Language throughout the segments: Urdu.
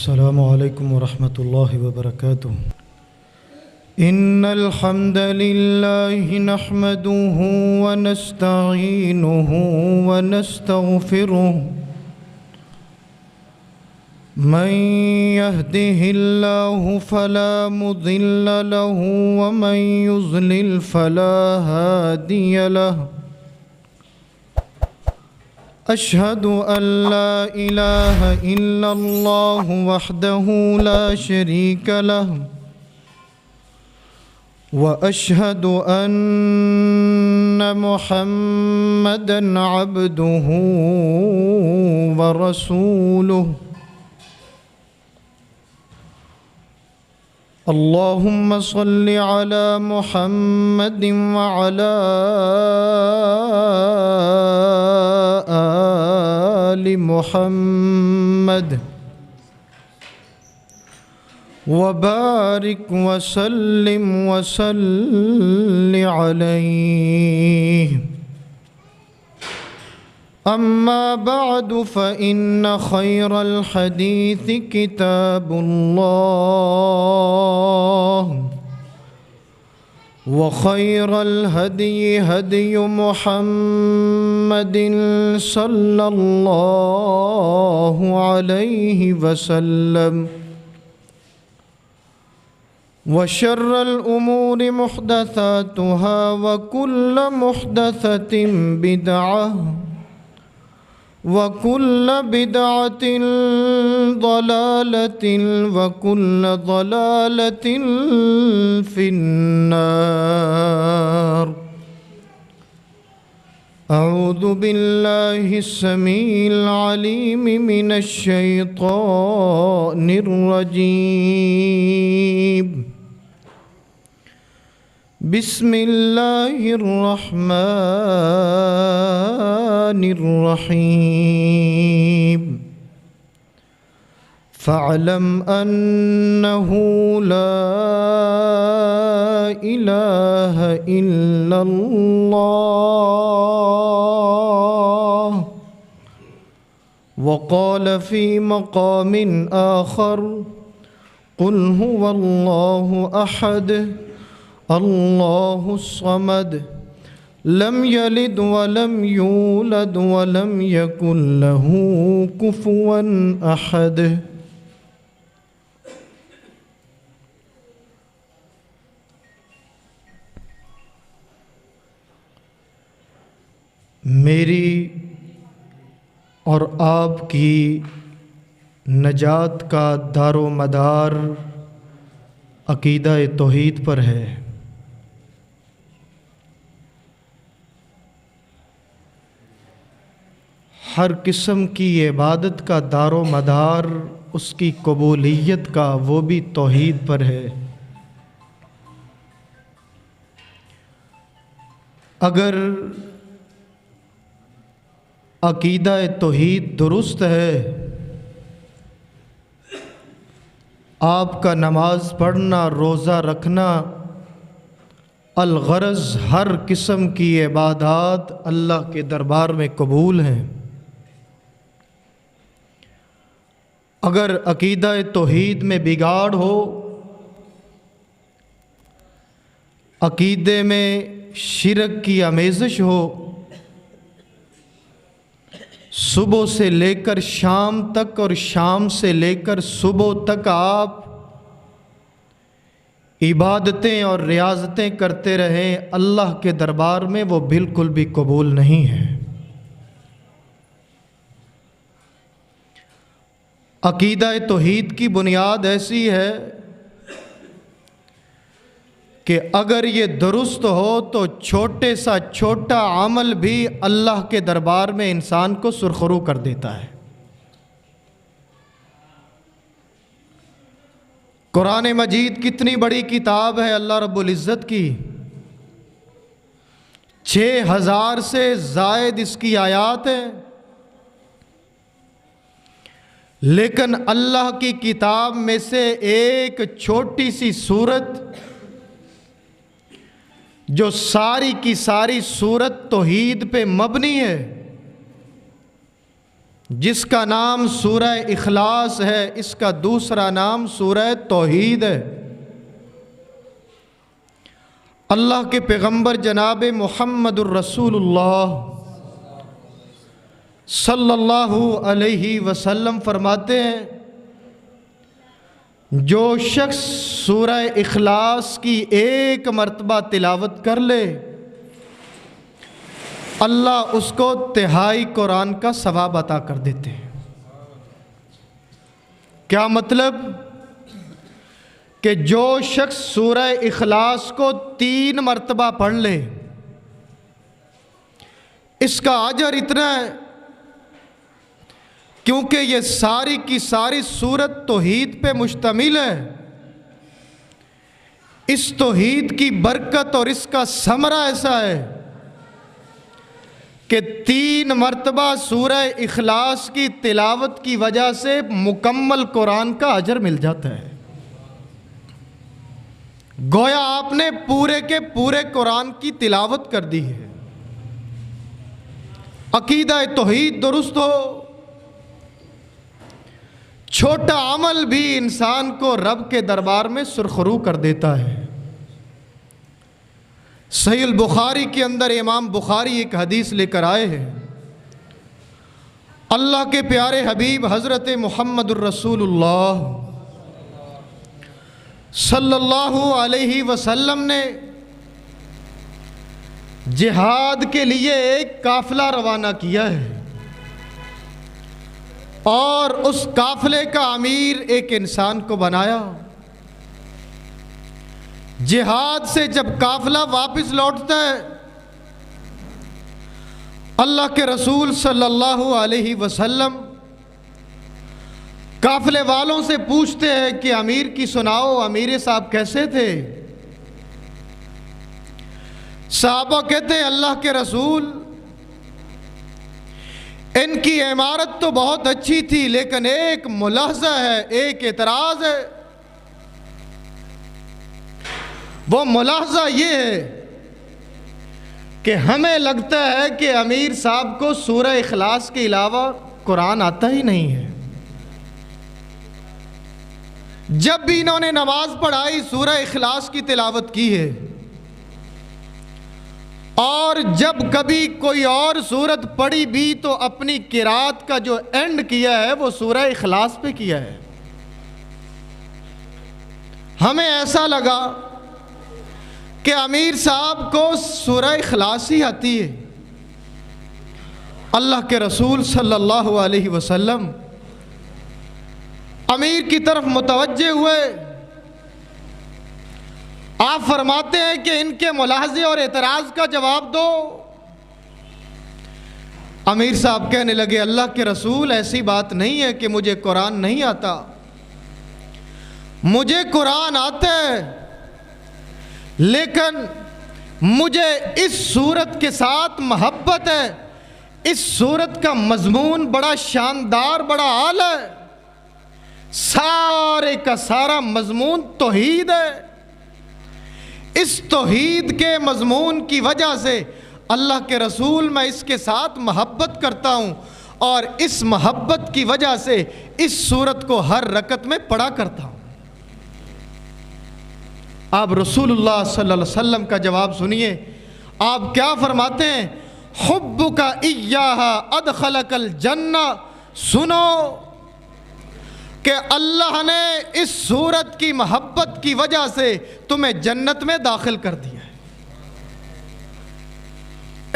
السلام علیکم ورحمۃ اللہ وبرکاتہ۔ ان الحمد للہ نحمده ونستعینه ونستغفره من يهده الله فلا مضل له ومن يضلل فلا هادي له۔ اشہد ان لا الہ الا اللہ وحدہ لا شریک لہ واشہد ان محمدا عبدہ ورسولہ۔ اللہم صل علی محمد وعلی آل محمد وبارک وسلم وصل علیہ۔ اما بعد فإن خیر الحدیث کتاب اللہ وخیر الہدی ہدی محمد صلی اللہ علیہ وسلم وشر الامور محدثاتها وكل محدثة بدعة وكل بدعة ضلالة وكل ضلالة في النار۔ أعوذ بالله السميع العليم من الشيطان الرجيم۔ بسم اللہ الرحمن الرحیم۔ فاعلم انہ لا الہ الا اللہ۔ وقال في مقام آخر قل هو اللہ احد اللہ الصمد لم یلد ولم یولد ولم یکن له کفوا احد۔ میری اور آپ کی نجات کا دار و مدار عقیدہ توحید پر ہے۔ ہر قسم کی عبادت کا دار و مدار اس کی قبولیت کا وہ بھی توحید پر ہے۔ اگر عقیدہ توحید درست ہے، آپ کا نماز پڑھنا، روزہ رکھنا، الغرض ہر قسم کی عبادات اللہ کے دربار میں قبول ہیں۔ اگر عقیدہ توحید میں بگاڑ ہو، عقیدے میں شرک کی آمیزش ہو، صبح سے لے کر شام تک اور شام سے لے کر صبح تک آپ عبادتیں اور ریاضتیں کرتے رہیں، اللہ کے دربار میں وہ بالکل بھی قبول نہیں ہے۔ عقیدہ توحید کی بنیاد ایسی ہے کہ اگر یہ درست ہو تو چھوٹے سا چھوٹا عمل بھی اللہ کے دربار میں انسان کو سرخرو کر دیتا ہے۔ قرآن مجید کتنی بڑی کتاب ہے اللہ رب العزت کی، 6000 سے زائد اس کی آیات ہیں، لیکن اللہ کی کتاب میں سے ایک چھوٹی سی سورت جو ساری کی ساری سورت توحید پہ مبنی ہے، جس کا نام سورہ اخلاص ہے، اس کا دوسرا نام سورہ توحید ہے۔ اللہ کے پیغمبر جناب محمد الرسول اللہ صلی اللہ علیہ وسلم فرماتے ہیں، جو شخص سورہ اخلاص کی ایک مرتبہ تلاوت کر لے، اللہ اس کو تہائی قرآن کا ثواب عطا کر دیتے ہیں۔ کیا مطلب؟ کہ جو شخص سورہ اخلاص کو 3 مرتبہ پڑھ لے، اس کا اجر اتنا ہے، کیونکہ یہ ساری کی ساری سورت توحید پہ مشتمل ہے۔ اس توحید کی برکت اور اس کا ثمرہ ایسا ہے کہ 3 مرتبہ سورہ اخلاص کی تلاوت کی وجہ سے مکمل قرآن کا اجر مل جاتا ہے۔ گویا آپ نے پورے کے پورے قرآن کی تلاوت کر دی ہے۔ عقیدہ توحید درست ہو، چھوٹا عمل بھی انسان کو رب کے دربار میں سرخرو کر دیتا ہے۔ صحیح البخاری کے اندر امام بخاری ایک حدیث لے کر آئے ہیں، اللہ کے پیارے حبیب حضرت محمد الرسول اللہ صلی اللہ علیہ وسلم نے جہاد کے لیے ایک قافلہ روانہ کیا ہے، اور اس قافلے کا امیر ایک انسان کو بنایا۔ جہاد سے جب قافلہ واپس لوٹتا ہے، اللہ کے رسول صلی اللہ علیہ وسلم قافلے والوں سے پوچھتے ہیں کہ امیر کی سناؤ، امیر صاحب کیسے تھے؟ صحابہ کہتے ہیں اللہ کے رسول، ان کی عمارت تو بہت اچھی تھی، لیکن ایک ملاحظہ ہے، ایک اعتراض ہے۔ وہ ملاحظہ یہ ہے کہ ہمیں لگتا ہے کہ امیر صاحب کو سورہ اخلاص کے علاوہ قرآن آتا ہی نہیں ہے۔ جب بھی انہوں نے نماز پڑھائی سورہ اخلاص کی تلاوت کی ہے، اور جب کبھی کوئی اور سورت پڑھی بھی تو اپنی قرات کا جو اینڈ کیا ہے وہ سورہ اخلاص پہ کیا ہے۔ ہمیں ایسا لگا کہ امیر صاحب کو سورہ اخلاص ہی آتی ہے۔ اللہ کے رسول صلی اللہ علیہ وسلم امیر کی طرف متوجہ ہوئے، آپ فرماتے ہیں کہ ان کے ملاحظے اور اعتراض کا جواب دو۔ امیر صاحب کہنے لگے اللہ کے رسول ایسی بات نہیں ہے کہ مجھے قرآن نہیں آتا، مجھے قرآن آتا ہے، لیکن مجھے اس سورت کے ساتھ محبت ہے۔ اس سورت کا مضمون بڑا شاندار، بڑا اعلیٰ ہے، سارے کا سارا مضمون توحید ہے۔ اس توحید کے مضمون کی وجہ سے اللہ کے رسول میں اس کے ساتھ محبت کرتا ہوں، اور اس محبت کی وجہ سے اس سورت کو ہر رکعت میں پڑھا کرتا ہوں۔ آپ رسول اللہ صلی اللہ علیہ وسلم کا جواب سنیے، آپ کیا فرماتے ہیں؟ حبک ایہا ادخلک الجنہ۔ سنو کہ اللہ نے اس سورت کی محبت کی وجہ سے تمہیں جنت میں داخل کر دیا ہے۔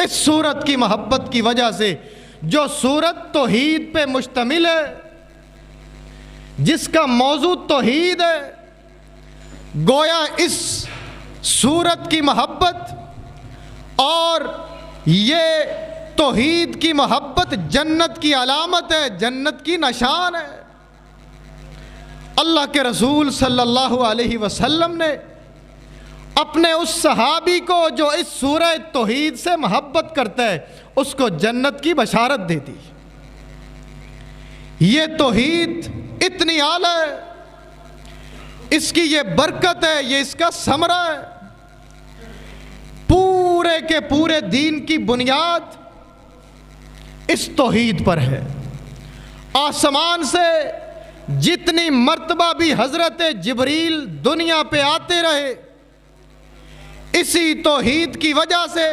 اس سورت کی محبت کی وجہ سے، جو سورت توحید پہ مشتمل ہے، جس کا موضوع توحید ہے، گویا اس سورت کی محبت اور یہ توحید کی محبت جنت کی علامت ہے، جنت کی نشان ہے۔ اللہ کے رسول صلی اللہ علیہ وسلم نے اپنے اس صحابی کو جو اس سورہ توحید سے محبت کرتا ہے، اس کو جنت کی بشارت دے دی۔ یہ توحید اتنی اعلیٰ ہے، اس کی یہ برکت ہے، یہ اس کا ثمرہ ہے۔ پورے کے پورے دین کی بنیاد اس توحید پر ہے۔ آسمان سے جتنی مرتبہ بھی حضرت جبریل دنیا پہ آتے رہے، اسی توحید کی وجہ سے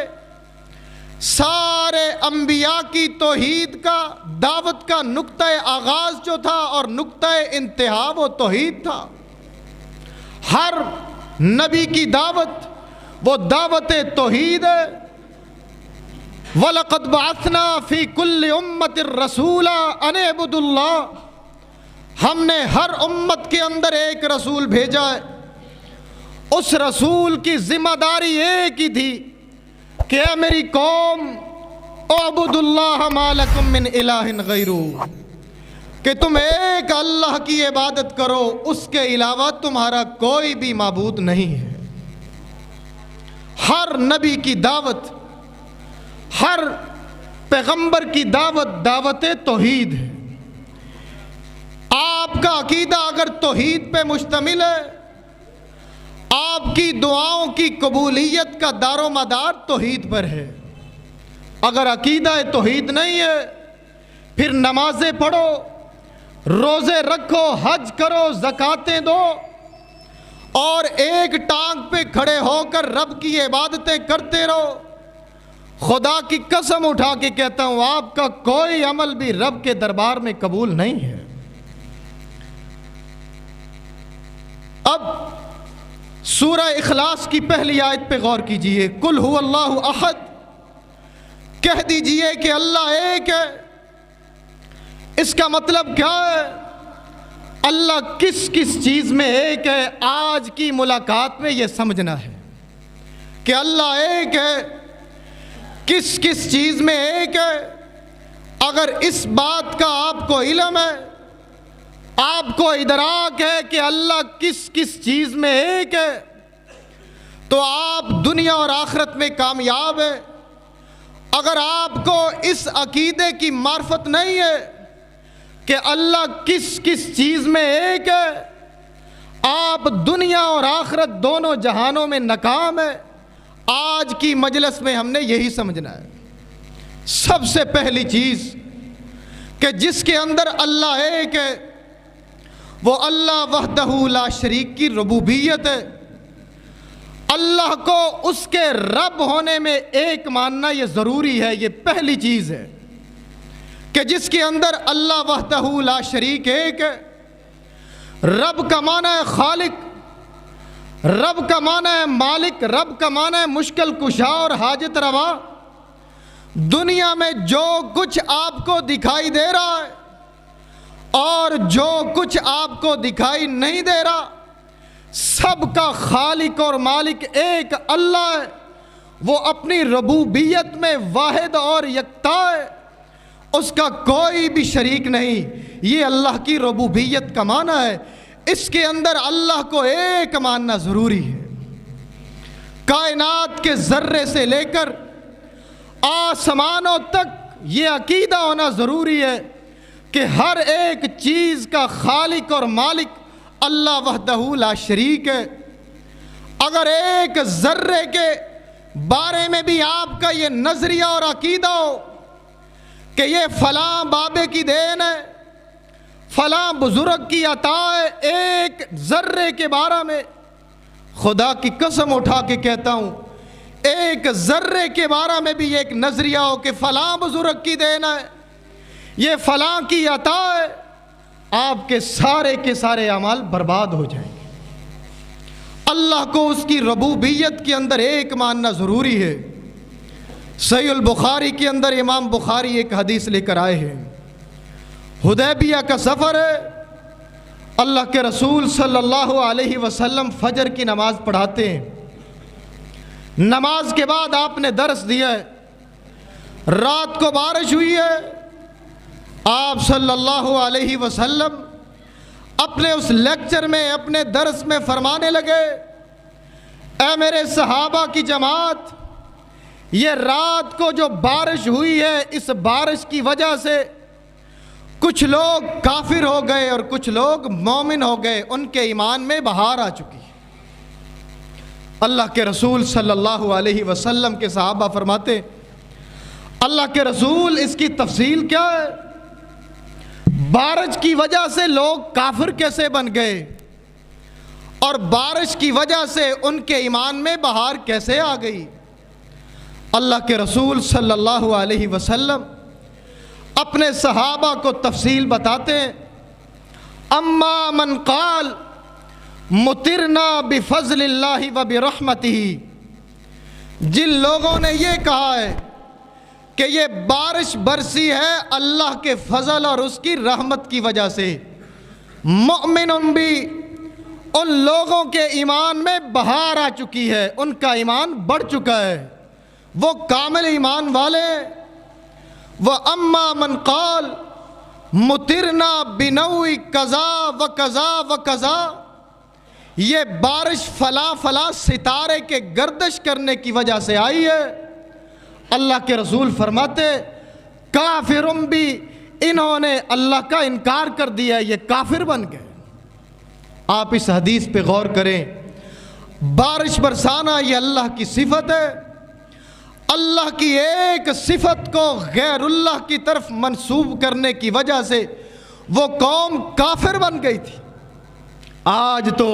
سارے انبیاء کی توحید کا دعوت کا نقطہ آغاز جو تھا اور نقطہ انتہا وہ توحید تھا۔ ہر نبی کی دعوت وہ دعوت توحید ہے۔ وَلَقَدْ بَعَثْنَا فِي كُلِّ أُمَّةٍ رَسُولًا أَنِ اعْبُدُوا اللَّهَ، ہم نے ہر امت کے اندر ایک رسول بھیجا ہے، اس رسول کی ذمہ داری ایک ہی تھی کہ اے میری قوم اعبدوا اللہ ما لکم من الہ غیرہ، کہ تم ایک اللہ کی عبادت کرو، اس کے علاوہ تمہارا کوئی بھی معبود نہیں ہے۔ ہر نبی کی دعوت، ہر پیغمبر کی دعوت دعوت توحید ہے۔ آپ کا عقیدہ اگر توحید پہ مشتمل ہے، آپ کی دعاؤں کی قبولیت کا دار و مدار توحید پر ہے۔ اگر عقیدہ توحید نہیں ہے، پھر نمازیں پڑھو، روزے رکھو، حج کرو، زکاتیں دو، اور ایک ٹانگ پہ کھڑے ہو کر رب کی عبادتیں کرتے رہو، خدا کی قسم اٹھا کے کہتا ہوں آپ کا کوئی عمل بھی رب کے دربار میں قبول نہیں ہے۔ اب سورہ اخلاص کی پہلی آیت پہ غور کیجئے، قل هو اللہ احد، کہہ دیجئے کہ اللہ ایک ہے۔ اس کا مطلب کیا ہے؟ اللہ کس کس چیز میں ایک ہے، آج کی ملاقات میں یہ سمجھنا ہے کہ اللہ ایک ہے، کس کس چیز میں ایک ہے۔ اگر اس بات کا آپ کو علم ہے، آپ کو ادراک ہے کہ اللہ کس کس چیز میں ایک ہے، تو آپ دنیا اور آخرت میں کامیاب ہیں۔ اگر آپ کو اس عقیدے کی معرفت نہیں ہے کہ اللہ کس کس چیز میں ایک ہے، آپ دنیا اور آخرت دونوں جہانوں میں ناکام ہیں۔ آج کی مجلس میں ہم نے یہی سمجھنا ہے۔ سب سے پہلی چیز کہ جس کے اندر اللہ ایک ہے وہ اللہ وحدہ لا شریک کی ربوبیت ہے۔ اللہ کو اس کے رب ہونے میں ایک ماننا یہ ضروری ہے، یہ پہلی چیز ہے کہ جس کے اندر اللہ وحدہ لا شریک ایک ہے۔ رب کا معنی ہے خالق، رب کا معنی ہے مالک، رب کا معنی ہے مشکل کشا اور حاجت روا۔ دنیا میں جو کچھ آپ کو دکھائی دے رہا ہے اور جو کچھ آپ کو دکھائی نہیں دے رہا، سب کا خالق اور مالک ایک اللہ ہے۔ وہ اپنی ربوبیت میں واحد اور یکتا ہے، اس کا کوئی بھی شریک نہیں۔ یہ اللہ کی ربوبیت کا معنی ہے۔ اس کے اندر اللہ کو ایک ماننا ضروری ہے۔ کائنات کے ذرے سے لے کر آسمانوں تک یہ عقیدہ ہونا ضروری ہے کہ ہر ایک چیز کا خالق اور مالک اللہ وحدہ لا شریک ہے۔ اگر ایک ذرے کے بارے میں بھی آپ کا یہ نظریہ اور عقیدہ ہو کہ یہ فلاں بابے کی دین ہے، فلاں بزرگ کی عطا ہے، ایک ذرے کے بارے میں خدا کی قسم اٹھا کے کہتا ہوں، ایک ذرے کے بارے میں بھی ایک نظریہ ہو کہ فلاں بزرگ کی دین ہے، یہ فلاں کی عطا ہے، آپ کے سارے اعمال برباد ہو جائیں گے۔ اللہ کو اس کی ربوبیت کے اندر ایک ماننا ضروری ہے۔ صحیح البخاری کے اندر امام بخاری ایک حدیث لے کر آئے ہیں۔ حدیبیہ کا سفر ہے، اللہ کے رسول صلی اللہ علیہ وسلم فجر کی نماز پڑھاتے ہیں۔ نماز کے بعد آپ نے درس دیا ہے، رات کو بارش ہوئی ہے، آپ صلی اللہ علیہ وسلم اپنے اس لیکچر میں، اپنے درس میں فرمانے لگے، اے میرے صحابہ کی جماعت، یہ رات کو جو بارش ہوئی ہے، اس بارش کی وجہ سے کچھ لوگ کافر ہو گئے اور کچھ لوگ مومن ہو گئے، ان کے ایمان میں بہار آ چکی ہے۔ اللہ کے رسول صلی اللہ علیہ وسلم کے صحابہ فرماتے، اللہ کے رسول اس کی تفصیل کیا ہے؟ بارش کی وجہ سے لوگ کافر کیسے بن گئے اور بارش کی وجہ سے ان کے ایمان میں بہار کیسے آ گئی؟ اللہ کے رسول صلی اللہ علیہ وسلم اپنے صحابہ کو تفصیل بتاتے ہیں، اما من قال مطرنا بفضل اللہ و برحمتہ، جن لوگوں نے یہ کہا ہے کہ یہ بارش برسی ہے اللہ کے فضل اور اس کی رحمت کی وجہ سے، مؤمن بھی ان لوگوں کے ایمان میں بہار آ چکی ہے، ان کا ایمان بڑھ چکا ہے، وہ کامل ایمان والے۔ وَأَمَّا مَنْ قَالَ مُطِرْنَا بِنَوْعِ قَضَا وَقَضَا وَقَضَا، یہ بارش فلاں فلاں ستارے کے گردش کرنے کی وجہ سے آئی ہے، اللہ کے رسول فرماتے کافرم بھی، انہوں نے اللہ کا انکار کر دیا، یہ کافر بن گئے۔ آپ اس حدیث پہ غور کریں، بارش برسانا یہ اللہ کی صفت ہے، اللہ کی ایک صفت کو غیر اللہ کی طرف منسوب کرنے کی وجہ سے وہ قوم کافر بن گئی تھی۔ آج تو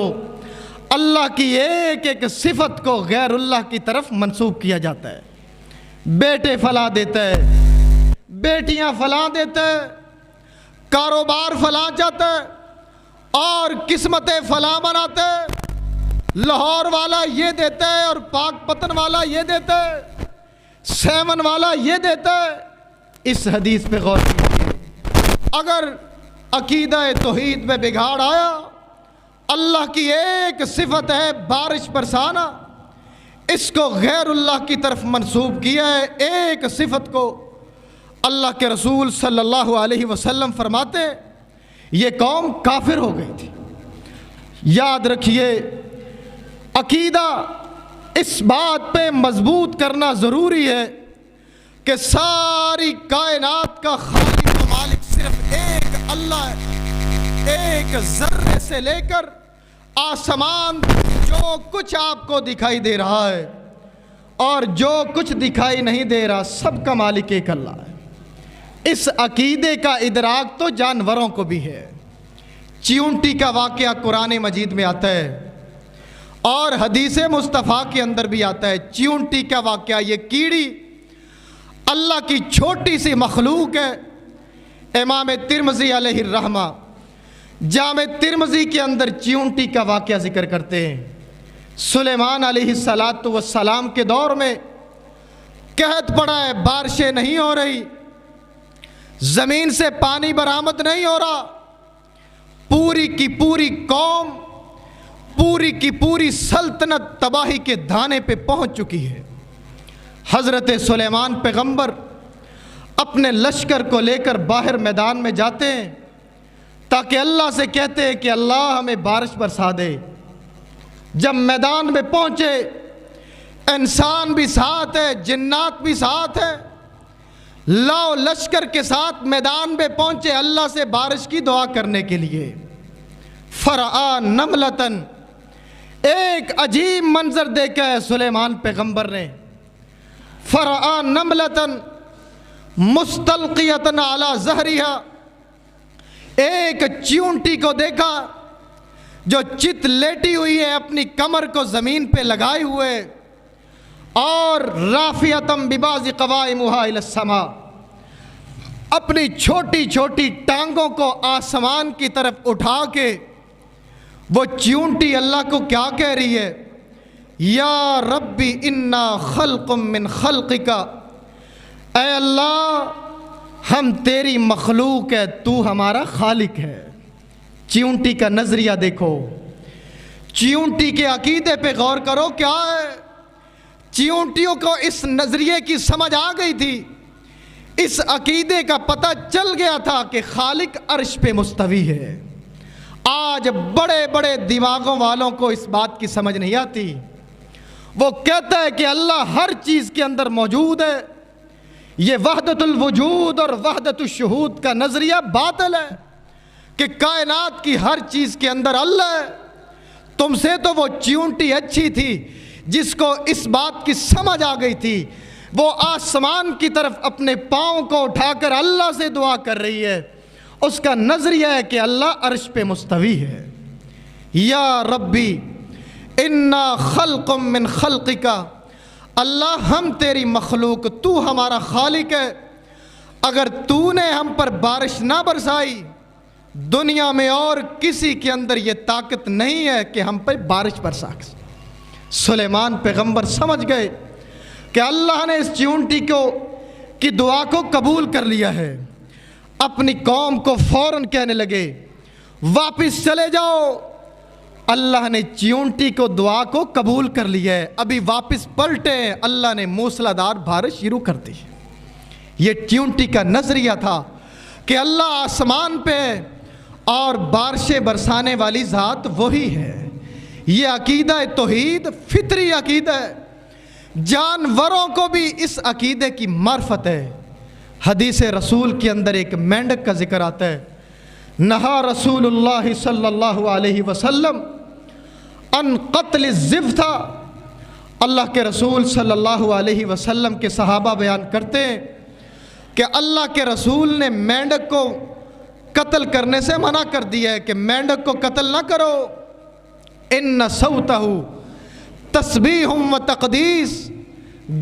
اللہ کی ایک ایک صفت کو غیر اللہ کی طرف منسوب کیا جاتا ہے، بیٹے فلاں دیتا ہے، بیٹیاں فلاں دیتا ہے، کاروبار فلاں چاہتا ہے اور قسمتیں فلاں بناتے ہیں، لاہور والا یہ دیتا ہے اور پاک پتن والا یہ دیتا ہے، سیون والا یہ دیتا ہے۔ اس حدیث پہ غور کیجیے، اگر عقیدہ توحید میں بگاڑ آیا، اللہ کی ایک صفت ہے بارش برسانا، اس کو غیر اللہ کی طرف منسوب کیا ہے، ایک صفت کو اللہ کے رسول صلی اللہ علیہ وسلم فرماتے یہ قوم کافر ہو گئی تھی۔ یاد رکھیے، عقیدہ اس بات پہ مضبوط کرنا ضروری ہے کہ ساری کائنات کا خالق و مالک صرف ایک اللہ ہے، ایک ذرے سے لے کر آسمان جو کچھ آپ کو دکھائی دے رہا ہے اور جو کچھ دکھائی نہیں دے رہا، سب کا مالک ایک اللہ ہے۔ اس عقیدے کا ادراک تو جانوروں کو بھی ہے۔ چیونٹی کا واقعہ قرآن مجید میں آتا ہے اور حدیث مصطفیٰ کے اندر بھی آتا ہے۔ چیونٹی کا واقعہ، یہ کیڑی اللہ کی چھوٹی سی مخلوق ہے۔ امام ترمذی علیہ الرحمہ جامع ترمذی کے اندر چیونٹی کا واقعہ ذکر کرتے ہیں۔ سلیمان علیہ السلام کے دور میں قحط پڑا ہے، بارشیں نہیں ہو رہی، زمین سے پانی برآمد نہیں ہو رہا، پوری کی پوری قوم، پوری کی پوری سلطنت تباہی کے دھانے پہ پہنچ چکی ہے۔ حضرت سلیمان پیغمبر اپنے لشکر کو لے کر باہر میدان میں جاتے ہیں تاکہ اللہ سے کہتے ہیں کہ اللہ ہمیں بارش برسا دے۔ جب میدان میں پہنچے، انسان بھی ساتھ ہے، جنات بھی ساتھ ہے، لاؤ لشکر کے ساتھ میدان میں پہنچے اللہ سے بارش کی دعا کرنے کے لیے۔ فرآ نملتن، ایک عجیب منظر دیکھا ہے سلیمان پیغمبر نے۔ فرآ نملتن مستلقیتن علی ظہرہا، ایک چیونٹی کو دیکھا جو چت لیٹی ہوئی ہے، اپنی کمر کو زمین پہ لگائے ہوئے، اور رافعتم ببعض قوائمہا الی السماء، اپنی چھوٹی چھوٹی ٹانگوں کو آسمان کی طرف اٹھا کے وہ چیونٹی اللہ کو کیا کہہ رہی ہے؟ یا ربی انا خلق من خلقک، اے اللہ ہم تیری مخلوق ہے، تو ہمارا خالق ہے۔ چیونٹی کا نظریہ دیکھو، چیونٹی کے عقیدے پہ غور کرو، کیا ہے؟ چیونٹیوں کو اس نظریے کی سمجھ آ گئی تھی، اس عقیدے کا پتہ چل گیا تھا کہ خالق عرش پہ مستوی ہے۔ آج بڑے بڑے دماغوں والوں کو اس بات کی سمجھ نہیں آتی، وہ کہتا ہے کہ اللہ ہر چیز کے اندر موجود ہے۔ یہ وحدت الوجود اور وحدت الشہود کا نظریہ باطل ہے کہ کائنات کی ہر چیز کے اندر اللہ ہے۔ تم سے تو وہ چیونٹی اچھی تھی جس کو اس بات کی سمجھ آ گئی تھی، وہ آسمان کی طرف اپنے پاؤں کو اٹھا کر اللہ سے دعا کر رہی ہے، اس کا نظریہ ہے کہ اللہ عرش پہ مستوی ہے۔ یا ربی انا خلق من خلقک، اللہ ہم تیری مخلوق، تو ہمارا خالق ہے، اگر تو نے ہم پر بارش نہ برسائی، دنیا میں اور کسی کے اندر یہ طاقت نہیں ہے کہ ہم پہ بارش برسا۔ سلیمان پیغمبر سمجھ گئے کہ اللہ نے اس چیونٹی کی دعا کو قبول کر لیا ہے۔ اپنی قوم کو فوراً کہنے لگے واپس چلے جاؤ، اللہ نے چیونٹی کو دعا کو قبول کر لیا ہے، ابھی واپس پلٹے، اللہ نے موسلا دار بارش شروع کر دی۔ یہ چیونٹی کا نظریہ تھا کہ اللہ آسمان پہ ہے اور بارشیں برسانے والی ذات وہی ہے۔ یہ عقیدہ توحید فطری عقیدہ ہے، جانوروں کو بھی اس عقیدے کی معرفت ہے۔ حدیث رسول کے اندر ایک مینڈک کا ذکر آتا ہے، نہا رسول اللہ صلی اللہ علیہ وسلم ان قتل الزفتہ، اللہ کے رسول صلی اللہ علیہ وسلم کے صحابہ بیان کرتے ہیں کہ اللہ کے رسول نے مینڈک کو قتل کرنے سے منع کر دیا ہے کہ مینڈک کو قتل نہ کرو، ان صوتہ تسبیح و تقدیس،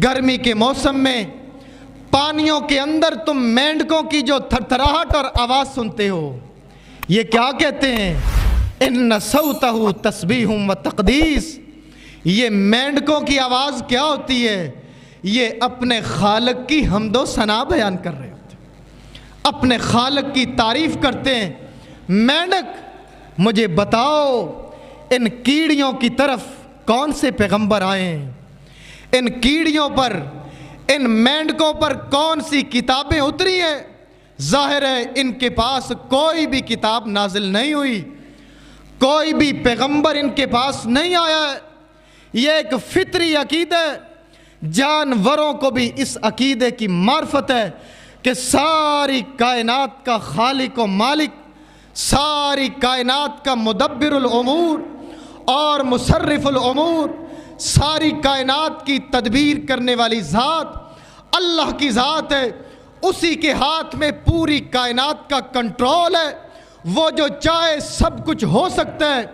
گرمی کے موسم میں پانیوں کے اندر تم مینڈکوں کی جو تھرتھراہٹ اور آواز سنتے ہو، یہ کیا کہتے ہیں؟ ان صوتہ تسبیح و تقدیس، یہ مینڈکوں کی آواز کیا ہوتی ہے؟ یہ اپنے خالق کی حمد و ثنا بیان کر رہے ہوتے ہیں، اپنے خالق کی تعریف کرتے ہیں۔ مینڈک مجھے بتاؤ ان کیڑیوں کی طرف کون سے پیغمبر آئے ہیں، ان کیڑیوں پر، ان مینڈکوں پر کون سی کتابیں اتری ہیں؟ ظاہر ہے ان کے پاس کوئی بھی کتاب نازل نہیں ہوئی، کوئی بھی پیغمبر ان کے پاس نہیں آیا ہے۔ یہ ایک فطری عقیدہ ہے، جانوروں کو بھی اس عقیدے کی معرفت ہے کہ ساری کائنات کا خالق و مالک، ساری کائنات کا مدبر الامور اور مصرف الامور، ساری کائنات کی تدبیر کرنے والی ذات اللہ کی ذات ہے، اسی کے ہاتھ میں پوری کائنات کا کنٹرول ہے۔ وہ جو چاہے سب کچھ ہو سکتا ہے،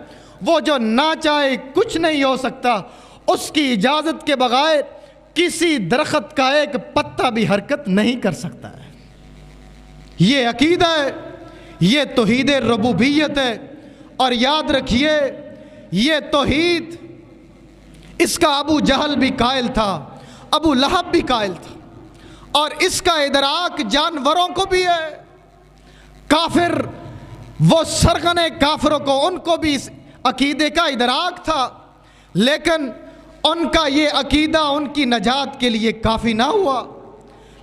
وہ جو نہ چاہے کچھ نہیں ہو سکتا، اس کی اجازت کے بغیر کسی درخت کا ایک پتا بھی حرکت نہیں کر سکتا ہے۔ یہ عقیدہ ہے، یہ توحید ربوبیت ہے، اور یاد رکھیے یہ توحید اس کا ابو جہل بھی قائل تھا، ابو لہب بھی قائل تھا، اور اس کا ادراک جانوروں کو بھی ہے۔ کافر، وہ سرغنے کافروں کو، ان کو بھی اس عقیدے کا ادراک تھا، لیکن ان کا یہ عقیدہ ان کی نجات کے لیے کافی نہ ہوا،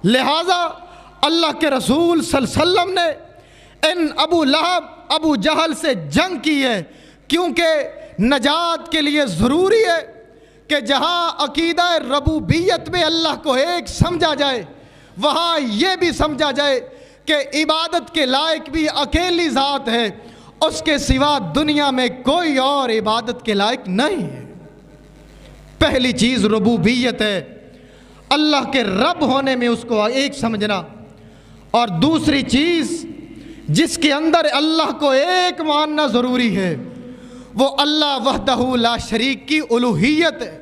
لہٰذا اللہ کے رسول صلی اللہ علیہ وسلم نے ان ابو لہب، ابو جہل سے جنگ کی ہے، کیونکہ نجات کے لیے ضروری ہے کہ جہاں عقیدہ ربوبیت میں اللہ کو ایک سمجھا جائے، وہاں یہ بھی سمجھا جائے کہ عبادت کے لائق بھی اکیلی ذات ہے، اس کے سوا دنیا میں کوئی اور عبادت کے لائق نہیں ہے۔ پہلی چیز ربوبیت ہے، اللہ کے رب ہونے میں اس کو ایک سمجھنا، اور دوسری چیز جس کے اندر اللہ کو ایک ماننا ضروری ہے، وہ اللہ وحدہ لا شریک کی الوہیت ہے۔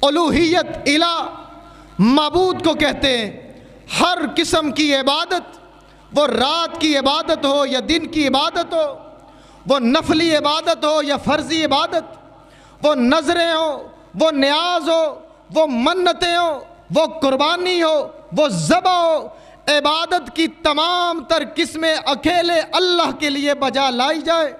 الوہیت الہ، معبود کو کہتے ہیں۔ ہر قسم کی عبادت، وہ رات کی عبادت ہو یا دن کی عبادت ہو، وہ نفلی عبادت ہو یا فرضی عبادت، وہ نظریں ہو، وہ نیاز ہو، وہ منتیں ہو، وہ قربانی ہو، وہ ذبح ہو، عبادت کی تمام تر قسمیں اکیلے اللہ کے لیے بجا لائی جائے۔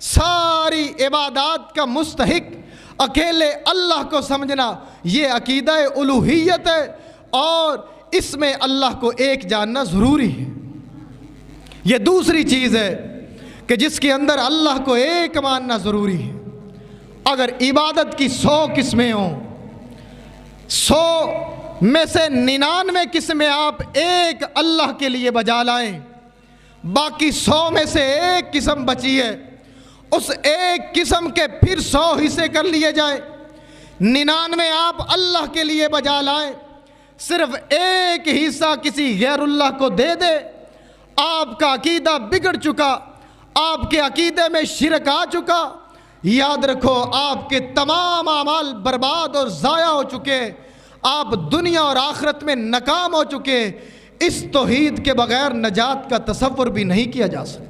ساری عبادات کا مستحق اکیلے اللہ کو سمجھنا، یہ عقیدہ الوہیت ہے، اور اس میں اللہ کو ایک جاننا ضروری ہے۔ یہ دوسری چیز ہے کہ جس کے اندر اللہ کو ایک ماننا ضروری ہے۔ اگر عبادت کی 100 قسمیں ہوں، 100 میں سے 99 قسمیں آپ ایک اللہ کے لیے بجا لائیں، باقی 100 میں سے ایک قسم بچی ہے، اس ایک قسم کے پھر 100 حصے کر لیے جائیں، 99 آپ اللہ کے لیے بجا لائیں، صرف ایک حصہ کسی غیر اللہ کو دے دے، آپ کا عقیدہ بگڑ چکا، آپ کے عقیدے میں شرک آ چکا، یاد رکھو آپ کے تمام اعمال برباد اور ضائع ہو چکے، آپ دنیا اور آخرت میں ناکام ہو چکے۔ اس توحید کے بغیر نجات کا تصور بھی نہیں کیا جا سکتا۔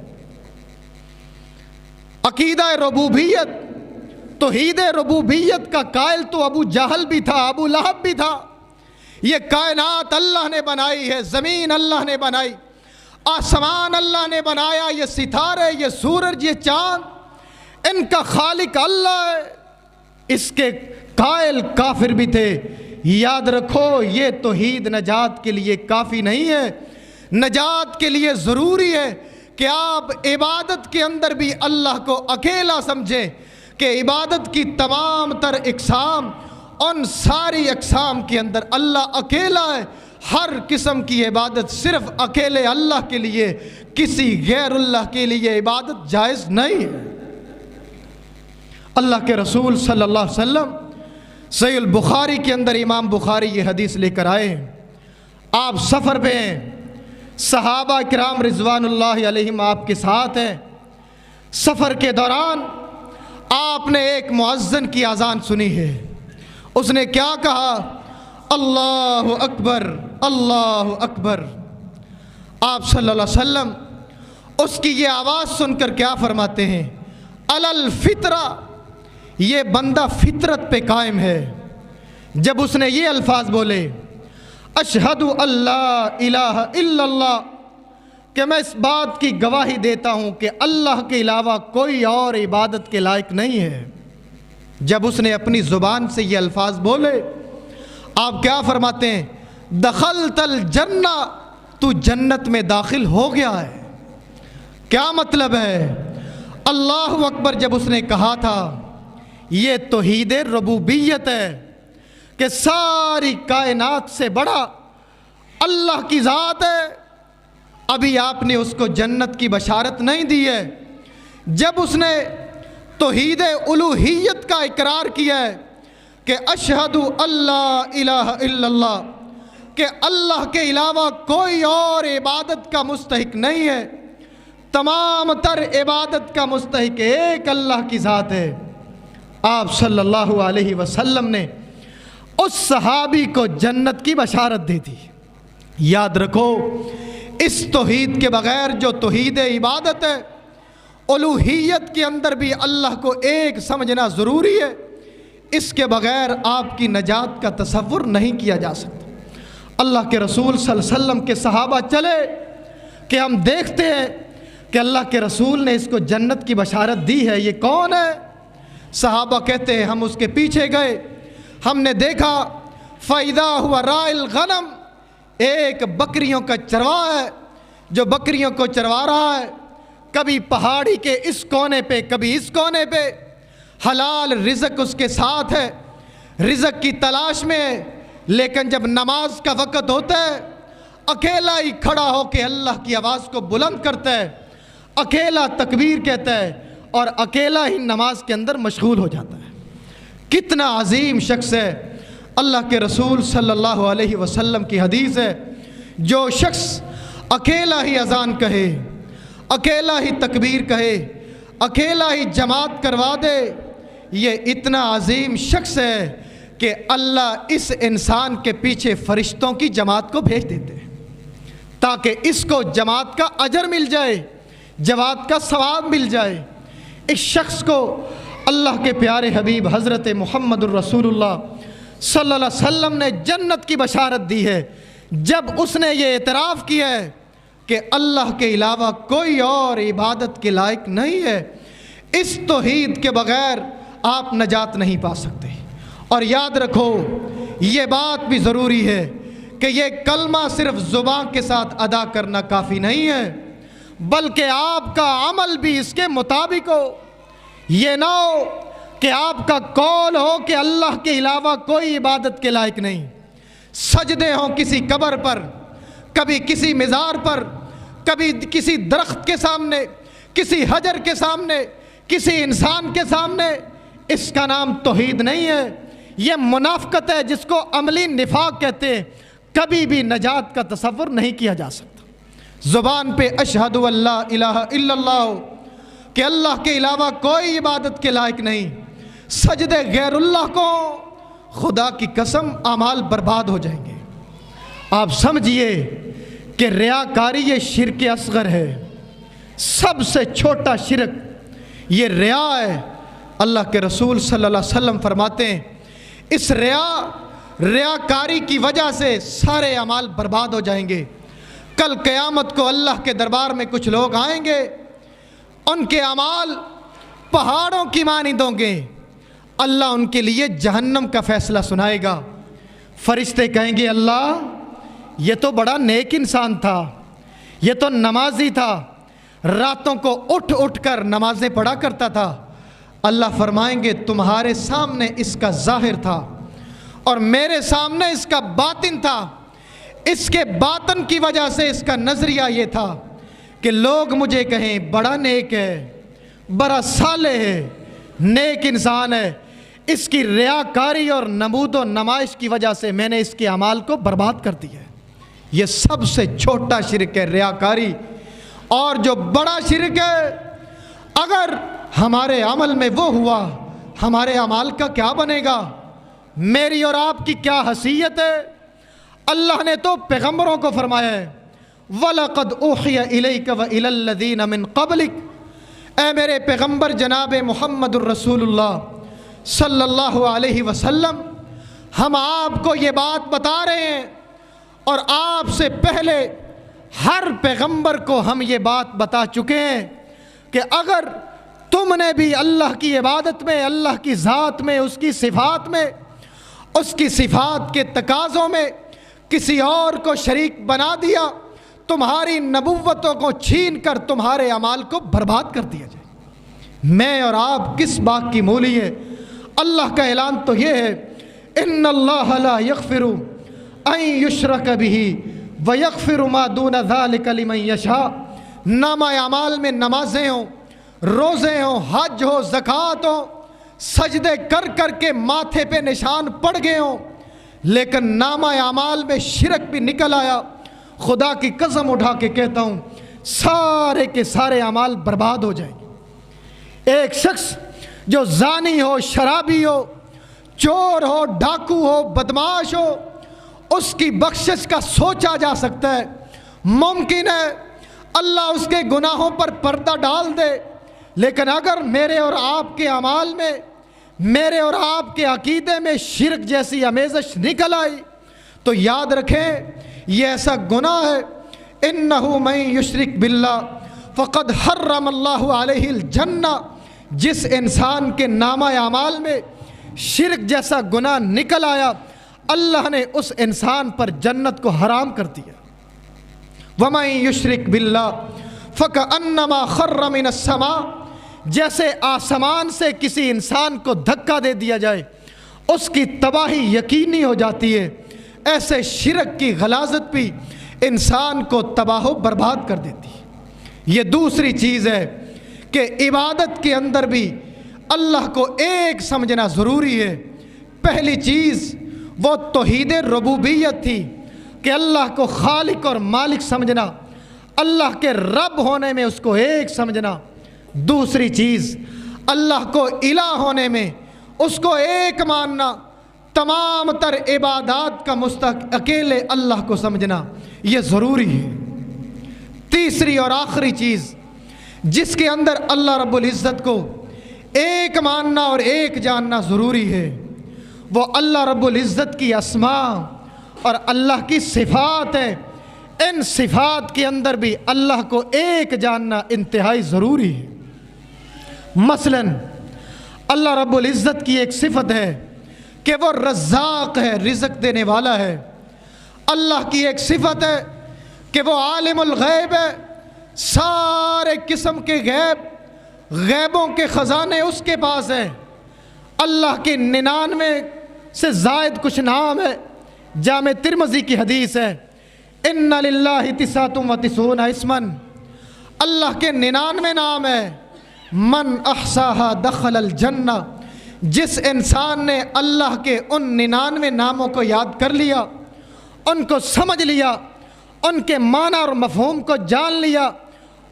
عقیدہ ربوبیت، توحید ربوبیت کا قائل تو ابو جہل بھی تھا، ابو لہب بھی تھا۔ یہ کائنات اللہ نے بنائی ہے، زمین اللہ نے بنائی، آسمان اللہ نے بنایا، یہ ستارے، یہ سورج، یہ چاند، ان کا خالق اللہ ہے، اس کے قائل کافر بھی تھے۔ یاد رکھو یہ توحید نجات کے لیے کافی نہیں ہے، نجات کے لیے ضروری ہے کہ آپ عبادت کے اندر بھی اللہ کو اکیلا سمجھیں، کہ عبادت کی تمام تر اقسام، ان ساری اقسام کے اندر اللہ اکیلا ہے، ہر قسم کی عبادت صرف اکیلے اللہ کے لیے، کسی غیر اللہ کے لیے عبادت جائز نہیں ہے۔ اللہ کے رسول صلی اللہ علیہ وسلم صحیح البخاری کے اندر امام بخاری یہ حدیث لے کر آئے ہیں، آپ سفر پہ ہیں، صحابہ کرام رضوان اللہ علیہم آپ کے ساتھ ہیں، سفر کے دوران آپ نے ایک مؤذن کی اذان سنی ہے، اس نے کیا کہا؟ اللہ اکبر، اللہ اکبر۔ آپ صلی اللہ علیہ وسلم اس کی یہ آواز سن کر کیا فرماتے ہیں؟ علی الفطرہ، یہ بندہ فطرت پہ قائم ہے۔ جب اس نے یہ الفاظ بولے، اشہد اللہ الہ الا اللہ، کہ میں اس بات کی گواہی دیتا ہوں کہ اللہ کے علاوہ کوئی اور عبادت کے لائق نہیں ہے، جب اس نے اپنی زبان سے یہ الفاظ بولے، آپ کیا فرماتے ہیں؟ دخلت الجنہ، تو جنت میں داخل ہو گیا ہے۔ کیا مطلب ہے؟ اللہ اکبر جب اس نے کہا تھا، یہ توحید ربوبیت ہے کہ ساری کائنات سے بڑا اللہ کی ذات ہے۔ ابھی آپ نے اس کو جنت کی بشارت نہیں دی ہے، جب اس نے توحید الوہیت کا اقرار کیا ہے کہ اشہد اللہ الہ الا اللہ، کہ اللہ کے علاوہ کوئی اور عبادت کا مستحق نہیں ہے، تمام تر عبادت کا مستحق ایک اللہ کی ذات ہے، آپ صلی اللہ علیہ وسلم نے اس صحابی کو جنت کی بشارت دے دی۔ یاد رکھو اس توحید کے بغیر جو توحید عبادت ہے، الوہیت کے اندر بھی اللہ کو ایک سمجھنا ضروری ہے، اس کے بغیر آپ کی نجات کا تصور نہیں کیا جا سکتا۔ اللہ کے رسول صلی اللہ علیہ وسلم کے صحابہ چلے کہ ہم دیکھتے ہیں کہ اللہ کے رسول نے اس کو جنت کی بشارت دی ہے، یہ کون ہے؟ صحابہ کہتے ہیں ہم اس کے پیچھے گئے، ہم نے دیکھا فَإِذَا هُوَ رَاعِي الْغَنَمِ، ایک بکریوں کا چرواہ ہے جو بکریوں کو چروا رہا ہے، کبھی پہاڑی کے اس کونے پہ کبھی اس کونے پہ، حلال رزق اس کے ساتھ ہے، رزق کی تلاش میں ہے، لیکن جب نماز کا وقت ہوتا ہے اکیلا ہی کھڑا ہو کے اللہ کی آواز کو بلند کرتا ہے، اکیلا تکبیر کہتا ہے اور اکیلا ہی نماز کے اندر مشغول ہو جاتا ہے۔ کتنا عظیم شخص ہے! اللہ کے رسول صلی اللہ علیہ وسلم کی حدیث ہے، جو شخص اکیلا ہی اذان کہے، اکیلا ہی تکبیر کہے، اکیلا ہی جماعت کروا دے، یہ اتنا عظیم شخص ہے کہ اللہ اس انسان کے پیچھے فرشتوں کی جماعت کو بھیج دیتے ہیں تاکہ اس کو جماعت کا اجر مل جائے، جماعت کا ثواب مل جائے۔ اس شخص کو اللہ کے پیارے حبیب حضرت محمد الرسول اللہ صلی اللہ علیہ وسلم نے جنت کی بشارت دی ہے، جب اس نے یہ اعتراف کیا ہے کہ اللہ کے علاوہ کوئی اور عبادت کے لائق نہیں ہے۔ اس توحید کے بغیر آپ نجات نہیں پا سکتے۔ اور یاد رکھو یہ بات بھی ضروری ہے کہ یہ کلمہ صرف زبان کے ساتھ ادا کرنا کافی نہیں ہے، بلکہ آپ کا عمل بھی اس کے مطابق ہو۔ یہ نہ ہو کہ آپ کا قول ہو کہ اللہ کے علاوہ کوئی عبادت کے لائق نہیں، سجدے ہوں کسی قبر پر، کبھی کسی مزار پر، کبھی کسی درخت کے سامنے، کسی حجر کے سامنے، کسی انسان کے سامنے، اس کا نام توحید نہیں ہے، یہ منافقت ہے جس کو عملی نفاق کہتے ہیں۔ کبھی بھی نجات کا تصور نہیں کیا جا سکتا۔ زبان پہ اشہد اللہ الہ الا اللہ ہو کہ اللہ کے علاوہ کوئی عبادت کے لائق نہیں، سجدے غیر اللہ کو، خدا کی قسم اعمال برباد ہو جائیں گے۔ آپ سمجھئے کہ ریاکاری یہ شرک اصغر ہے، سب سے چھوٹا شرک یہ ریا ہے۔ اللہ کے رسول صلی اللہ علیہ وسلم فرماتے ہیں اس ریاکاری کی وجہ سے سارے اعمال برباد ہو جائیں گے۔ کل قیامت کو اللہ کے دربار میں کچھ لوگ آئیں گے، ان کے اعمال پہاڑوں کی مانند ہوں گے، اللہ ان کے لیے جہنم کا فیصلہ سنائے گا۔ فرشتے کہیں گے اللہ یہ تو بڑا نیک انسان تھا، یہ تو نمازی تھا، راتوں کو اٹھ اٹھ کر نمازیں پڑھا کرتا تھا۔ اللہ فرمائیں گے تمہارے سامنے اس کا ظاہر تھا اور میرے سامنے اس کا باطن تھا، اس کے باطن کی وجہ سے اس کا نظریہ یہ تھا کہ لوگ مجھے کہیں بڑا نیک ہے، بڑا صالح ہے، نیک انسان ہے، اس کی ریاکاری اور نمود و نمائش کی وجہ سے میں نے اس کے اعمال کو برباد کر دیا ہے۔ یہ سب سے چھوٹا شرک ہے ریاکاری، اور جو بڑا شرک ہے اگر ہمارے عمل میں وہ ہوا ہمارے اعمال کا کیا بنے گا؟ میری اور آپ کی کیا حیثیت ہے؟ اللہ نے تو پیغمبروں کو فرمایا ہے وَلَقَدْ أُوحِيَ إِلَيْكَ وَإِلَى الَّذِينَ مِن قَبْلِكَ، اے میرے پیغمبر جناب محمد الرسول اللہ صلی اللہ علیہ وسلم، ہم آپ کو یہ بات بتا رہے ہیں اور آپ سے پہلے ہر پیغمبر کو ہم یہ بات بتا چکے ہیں کہ اگر تم نے بھی اللہ کی عبادت میں، اللہ کی ذات میں، اس کی صفات میں، اس کی صفات کے تقاضوں میں کسی اور کو شریک بنا دیا، تمہاری نبوتوں کو چھین کر تمہارے اعمال کو برباد کر دیا جائے۔ میں اور آپ کس بات کی مولی ہے؟ اللہ کا اعلان تو یہ ہے ان اللہ لا یغفر ان یشرک بہ ویغفر ما دون ذلک لمن یشاء۔ نامہ اعمال میں نمازیں ہوں، روزے ہوں، حج ہو، زکوٰۃ ہو، سجدے کر کر کے ماتھے پہ نشان پڑ گئے ہوں، لیکن نامہ اعمال میں شرک بھی نکل آیا، خدا کی قسم اٹھا کے کہتا ہوں سارے کے سارے اعمال برباد ہو جائیں گے۔ ایک شخص جو زانی ہو، شرابی ہو، چور ہو، ڈاکو ہو، بدماش ہو، اس کی بخشش کا سوچا جا سکتا ہے، ممکن ہے اللہ اس کے گناہوں پر پردہ ڈال دے، لیکن اگر میرے اور آپ کے اعمال میں، میرے اور آپ کے عقیدے میں شرک جیسی آمیزش نکل آئی تو یاد رکھیں یہ ایسا گناہ ہے انہ من یشرک باللہ فقد حرم اللہ علیہ الجنہ۔ جس انسان کے نامہ اعمال میں شرک جیسا گناہ نکل آیا اللہ نے اس انسان پر جنت کو حرام کر دیا۔ وَمَن يُشْرِكْ بِاللَّهِ فَكَأَنَّمَا خَرَّ مِنَ السَّمَاءِ، جیسے آسمان سے کسی انسان کو دھکا دے دیا جائے اس کی تباہی یقینی ہو جاتی ہے، ایسے شرک کی غلاظت بھی انسان کو تباہ و برباد کر دیتی ہے۔ یہ دوسری چیز ہے کہ عبادت کے اندر بھی اللہ کو ایک سمجھنا ضروری ہے۔ پہلی چیز وہ توحید ربوبیت تھی کہ اللہ کو خالق اور مالک سمجھنا، اللہ کے رب ہونے میں اس کو ایک سمجھنا۔ دوسری چیز اللہ کو الہ ہونے میں اس کو ایک ماننا، تمام تر عبادات کا مستحق اکیلے اللہ کو سمجھنا یہ ضروری ہے۔ تیسری اور آخری چیز جس کے اندر اللہ رب العزت کو ایک ماننا اور ایک جاننا ضروری ہے وہ اللہ رب العزت کی اسماء اور اللہ کی صفات ہے۔ ان صفات کے اندر بھی اللہ کو ایک جاننا انتہائی ضروری ہے۔ مثلا اللہ رب العزت کی ایک صفت ہے کہ وہ رزاق ہے، رزق دینے والا ہے۔ اللہ کی ایک صفت ہے کہ وہ عالم الغیب ہے، سارے قسم کے غیبوں کے خزانے اس کے پاس ہے۔ اللہ کے 99 سے زائد کچھ نام ہے، جامع ترمذی کی حدیث ہے ان للہ 99 اسما، اللہ کے 99 نام ہے۔ من احصاها دخل الجنہ، جس انسان نے اللہ کے ان 99 ناموں کو یاد کر لیا، ان کو سمجھ لیا ان کے معنی اور مفہوم کو جان لیا،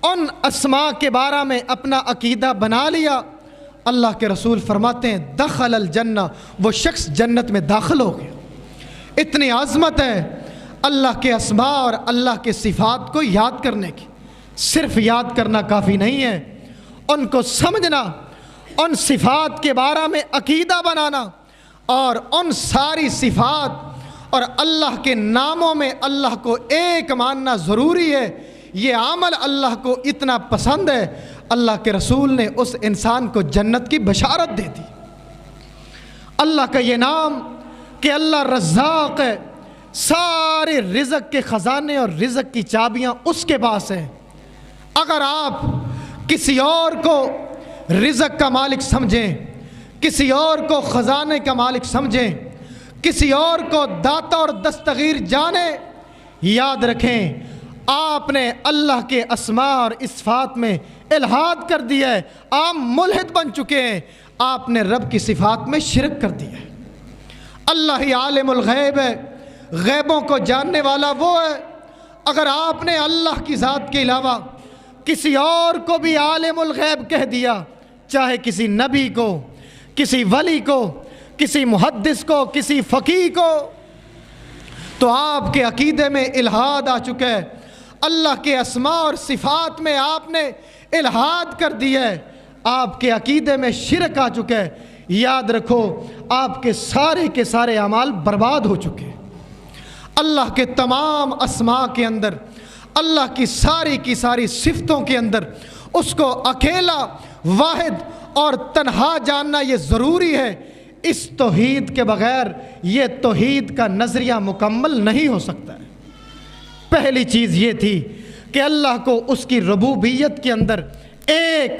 ان اسماء کے بارے میں اپنا عقیدہ بنا لیا، اللہ کے رسول فرماتے ہیں دخل الجنہ، وہ شخص جنت میں داخل ہو گیا۔ اتنی عظمت ہے اللہ کے اسماء اور اللہ کے صفات کو یاد کرنے کی۔ صرف یاد کرنا کافی نہیں ہے، ان کو سمجھنا، ان صفات کے بارے میں عقیدہ بنانا، اور ان ساری صفات اور اللہ کے ناموں میں اللہ کو ایک ماننا ضروری ہے۔ یہ عمل اللہ کو اتنا پسند ہے، اللہ کے رسول نے اس انسان کو جنت کی بشارت دے دی۔ اللہ کا یہ نام کہ اللہ رزاق ہے، سارے رزق کے خزانے اور رزق کی چابیاں اس کے پاس ہیں۔ اگر آپ کسی اور کو رزق کا مالک سمجھیں، کسی اور کو خزانے کا مالک سمجھیں، کسی اور کو داتا اور دستگیر جانیں، یاد رکھیں آپ نے اللہ کے اسماء اور صفات میں الحاد کر دیا ہے، آپ ملحد بن چکے ہیں، آپ نے رب کی صفات میں شرک کر دیا ہے۔ اللہ ہی عالم الغیب ہے، غیبوں کو جاننے والا وہ ہے۔ اگر آپ نے اللہ کی ذات کے علاوہ کسی اور کو بھی عالم الغیب کہہ دیا، چاہے کسی نبی کو، کسی ولی کو، کسی محدث کو، کسی فقیہ کو، تو آپ کے عقیدے میں الحاد آ چکا ہے۔ اللہ کے اسماء اور صفات میں آپ نے الحاد کر دیا ہے، آپ کے عقیدے میں شرک آ چکا ہے۔ یاد رکھو آپ کے سارے اعمال برباد ہو چکے ہیں۔ اللہ کے تمام اسماء کے اندر، اللہ کی ساری صفتوں کے اندر اس کو اکیلا، واحد اور تنہا جاننا یہ ضروری ہے۔ اس توحید کے بغیر یہ توحید کا نظریہ مکمل نہیں ہو سکتا ہے۔ پہلی چیز یہ تھی کہ اللہ کو اس کی ربوبیت کے اندر ایک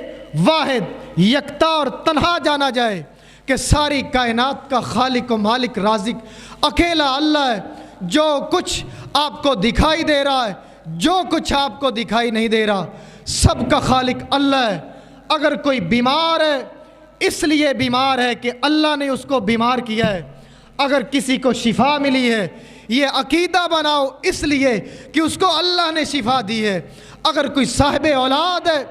واحد، یکتا اور تنہا جانا جائے کہ ساری کائنات کا خالق و مالک رازق اکیلا اللہ ہے۔ جو کچھ آپ کو دکھائی دے رہا ہے، جو کچھ آپ کو دکھائی نہیں دے رہا، سب کا خالق اللہ ہے۔ اگر کوئی بیمار ہے اس لیے بیمار ہے کہ اللہ نے اس کو بیمار کیا ہے، اگر کسی کو شفا ملی ہے یہ عقیدہ بناؤ اس لیے کہ اس کو اللہ نے شفا دی ہے۔ اگر کوئی صاحب اولاد ہے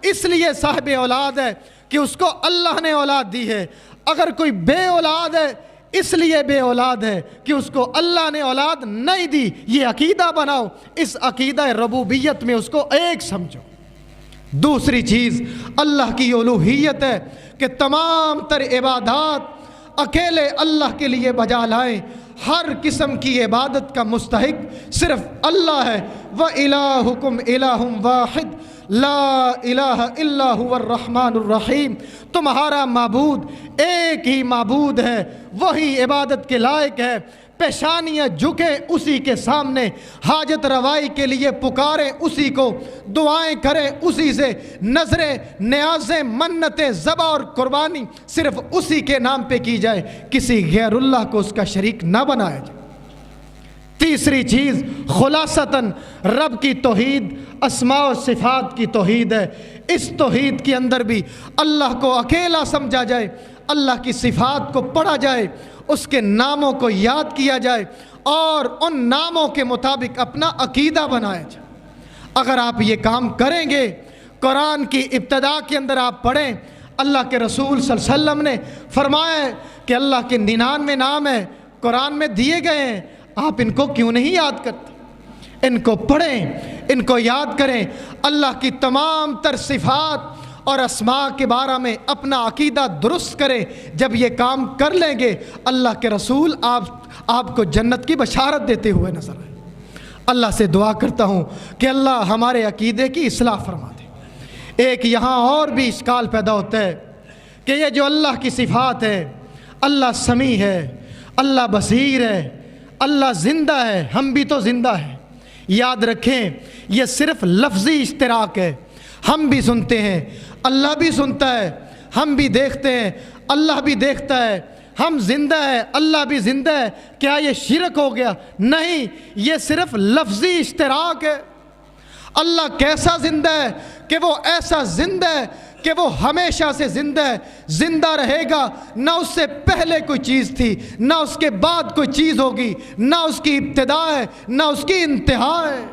اس لیے صاحب اولاد ہے کہ اس کو اللہ نے اولاد دی ہے۔ اگر کوئی بے اولاد ہے اس لیے بے اولاد ہے کہ اس کو اللہ نے اولاد نہیں دی۔ یہ عقیدہ بناؤ، اس عقیدہ ربوبیت میں اس کو ایک سمجھو۔ دوسری چیز اللہ کی الوہیت ہے کہ تمام تر عبادات اکیلے اللہ کے لیے بجا لائیں۔ ہر قسم کی عبادت کا مستحق صرف اللہ ہے۔ وَإِلَٰهُكُمْ إِلَٰهٌ وَاحِدٌ لا الہ الا هو الرحمن الرحیم، تمہارا معبود ایک ہی معبود ہے، وہی عبادت کے لائق ہے۔ پیشانیاں جھکیں اسی کے سامنے، حاجت روائی کے لیے پکاریں اسی کو، دعائیں کریں اسی سے، نظریں، نیازیں، منتیں، ذبح اور قربانی صرف اسی کے نام پہ کی جائے، کسی غیر اللہ کو اس کا شریک نہ بنایا جائے۔ تیسری چیز خلاصتاً رب کی توحید، اسماء و صفات کی توحید ہے۔ اس توحید کے اندر بھی اللہ کو اکیلا سمجھا جائے، اللہ کی صفات کو پڑھا جائے، اس کے ناموں کو یاد کیا جائے اور ان ناموں کے مطابق اپنا عقیدہ بنایا جائے۔ اگر آپ یہ کام کریں گے، قرآن کی ابتدا کے اندر آپ پڑھیں، اللہ کے رسول صلی اللہ علیہ وسلم نے فرمایا ہے کہ اللہ کے 99 نام ہیں، قرآن میں دیے گئے ہیں، آپ ان کو کیوں نہیں یاد کرتے؟ ان کو پڑھیں، ان کو یاد کریں، اللہ کی تمام تر صفات اور اسماء کے بارے میں اپنا عقیدہ درست کریں۔ جب یہ کام کر لیں گے اللہ کے رسول آپ کو جنت کی بشارت دیتے ہوئے نظر آئے۔ اللہ سے دعا کرتا ہوں کہ اللہ ہمارے عقیدے کی اصلاح فرما دے۔ ایک یہاں اور بھی اشکال پیدا ہوتا ہے کہ یہ جو اللہ کی صفات ہے، اللہ سمیع ہے، اللہ بصیر ہے، اللہ زندہ ہے، ہم بھی تو زندہ ہیں۔ یاد رکھیں یہ صرف لفظی اشتراک ہے، ہم بھی سنتے ہیں، اللہ بھی سنتا ہے، ہم بھی دیکھتے ہیں، اللہ بھی دیکھتا ہے، ہم زندہ ہے، اللہ بھی زندہ ہے۔ کیا یہ شرک ہو گیا؟ نہیں، یہ صرف لفظی اشتراک ہے۔ اللہ کیسا زندہ ہے کہ وہ ایسا زندہ ہے کہ وہ ہمیشہ سے زندہ ہے، زندہ رہے گا، نہ اس سے پہلے کوئی چیز تھی، نہ اس کے بعد کوئی چیز ہوگی، نہ اس کی ابتدا ہے نہ اس کی انتہا ہے۔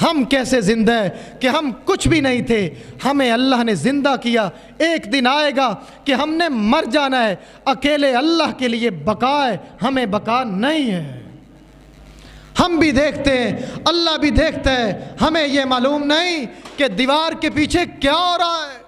ہم کیسے زندہ ہیں کہ ہم کچھ بھی نہیں تھے، ہمیں اللہ نے زندہ کیا۔ ایک دن آئے گا کہ ہم نے مر جانا ہے، اکیلے اللہ کے لیے بقا ہے، ہمیں بقا نہیں ہے۔ ہم بھی دیکھتے ہیں، اللہ بھی دیکھتا ہے، ہمیں یہ معلوم نہیں کہ دیوار کے پیچھے کیا ہو رہا ہے۔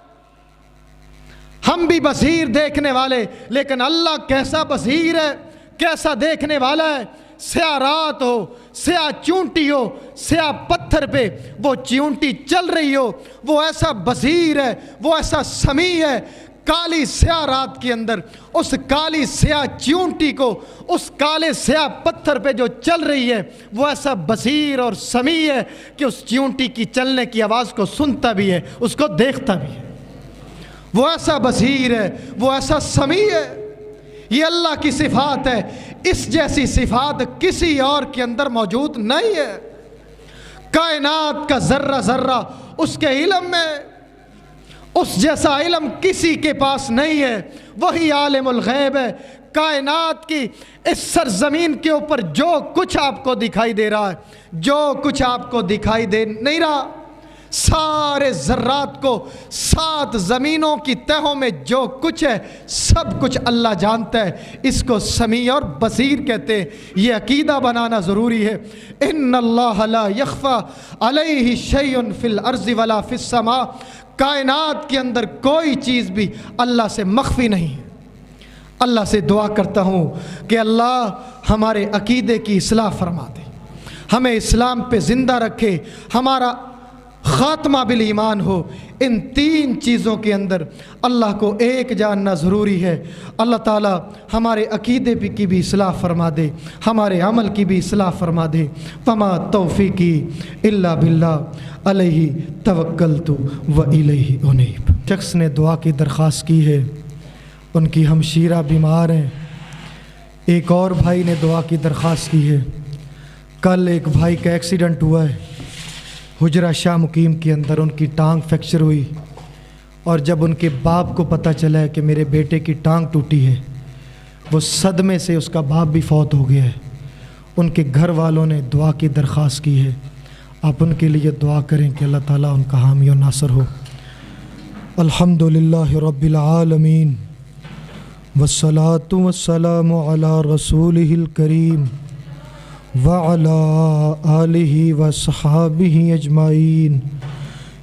ہم بھی بصیر دیکھنے والے، لیکن اللہ کیسا بصیر ہے، کیسا دیکھنے والا ہے۔ سیاہ رات ہو، سیاہ چونٹی ہو، سیاہ پتھر پہ وہ چونٹی چل رہی ہو، وہ ایسا بصیر ہے، وہ ایسا سمیع ہے۔ کالی سیاہ رات کے اندر اس کالی سیاہ چونٹی کو اس کالے سیاہ پتھر پہ جو چل رہی ہے، وہ ایسا بصیر اور سمیع ہے کہ اس چونٹی کی چلنے کی آواز کو سنتا بھی ہے، اس کو دیکھتا بھی ہے۔ وہ ایسا بصیر ہے، وہ ایسا سمیع ہے۔ یہ اللہ کی صفات ہے، اس جیسی صفات کسی اور کے اندر موجود نہیں ہے۔ کائنات کا ذرہ ذرہ اس کے علم میں، اس جیسا علم کسی کے پاس نہیں ہے۔ وہی عالم الغیب ہے۔ کائنات کی اس سرزمین کے اوپر جو کچھ آپ کو دکھائی دے رہا ہے، جو کچھ آپ کو دکھائی دے نہیں رہا، سارے ذرات کو 7 زمینوں کی تہوں میں جو کچھ ہے سب کچھ اللہ جانتا ہے۔ اس کو سمیع اور بصیر کہتے ہیں۔ یہ عقیدہ بنانا ضروری ہے۔ ان اللہ لا یخفی علیہ شیء فی الارض ولا فی السماء۔ کائنات کے اندر کوئی چیز بھی اللہ سے مخفی نہیں ہے۔ اللہ سے دعا کرتا ہوں کہ اللہ ہمارے عقیدے کی اصلاح فرما دے، ہمیں اسلام پہ زندہ رکھے، ہمارا خاتمہ بالایمان ہو۔ ان 3 چیزوں کے اندر اللہ کو ایک جاننا ضروری ہے۔ اللہ تعالی ہمارے عقیدے کی بھی اصلاح فرما دے، ہمارے عمل کی بھی اصلاح فرما دے۔ فما توفیقی الا باللہ علیہ توکلت و الیہ انیب۔ شخص نے دعا کی درخواست کی ہے، ان کی ہمشیرہ بیمار ہیں۔ ایک اور بھائی نے دعا کی درخواست کی ہے۔ کل ایک بھائی کا ایکسیڈنٹ ہوا ہے حجرہ شاہ مقیم کے اندر، ان کی ٹانگ فریکچر ہوئی، اور جب ان کے باپ کو پتہ چلا ہے کہ میرے بیٹے کی ٹانگ ٹوٹی ہے، وہ صدمے سے اس کا باپ بھی فوت ہو گیا ہے۔ ان کے گھر والوں نے دعا کی درخواست کی ہے، آپ ان کے لیے دعا کریں کہ اللہ تعالیٰ ان کا حامی و ناصر ہو۔ الحمدللہ رب العالمین والصلاة والسلام علی رسولہ الکریم وعلى آلہ وصحابہ اجمعین۔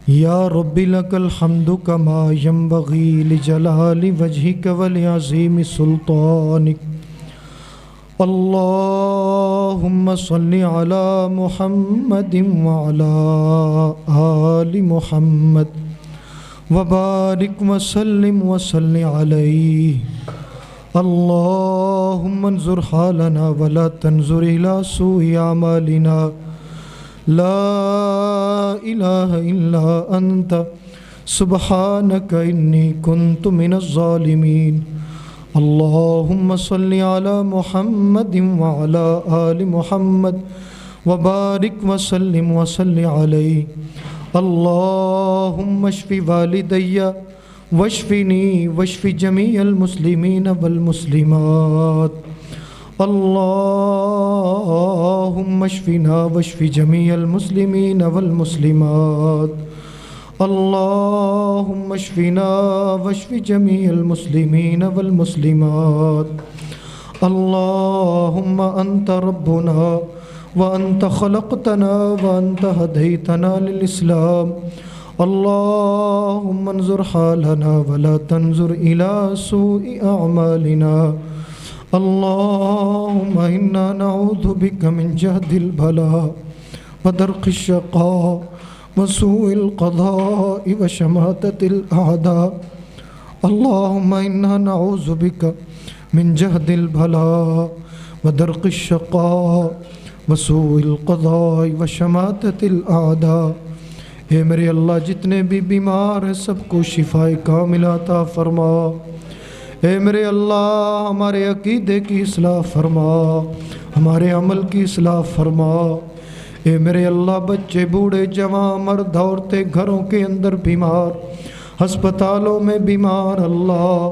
یا رب لک الحمد کما ینبغی لجلال وجہک ولعظیم سلطانک۔ اللہم صلی علی محمد وعلی آل محمد وبارک وسلم وصلی علیہ۔ اللہم انظر حالنا ولا تنظر الى سوء اعمالنا، لا الہ الا انت سبحانک انی کنت من الظالمین۔ اللہم صلی علی محمد وعلی آل محمد وبارک وسلم وصلی علیہ۔ اللہم اشف والدی واشفنی واشف جمیع المسلمین والمسلمات۔ اللہم اشفنا واشف جمیع المسلمین والمسلمات۔ اللہم اشفنا واشف جمیع المسلمین والمسلمات۔ اللہم انت ربنا وانت خلقتنا وانت ہدیتنا للاسلام۔ اللہم انظر حالنا ولا تنظر الى سوء اعمالنا۔ اللہم انا نعوذ بک من جہد البلاء ودرک الشقاء وسوء القضاء وشماتة الاعداء۔ اللہم انا نعوذ بک من جہد البلاء ودرک الشقاء وسوء القضاء وشماتة الاعداء۔ اے میرے اللہ جتنے بھی بیمار ہیں سب کو شفاء کاملہ عطا فرما۔ اے میرے اللہ ہمارے عقیدے کی اصلاح فرما، ہمارے عمل کی اصلاح فرما۔ اے میرے اللہ بچے بوڑھے جوان مرد عورتیں گھروں کے اندر بیمار، ہسپتالوں میں بیمار اللہ،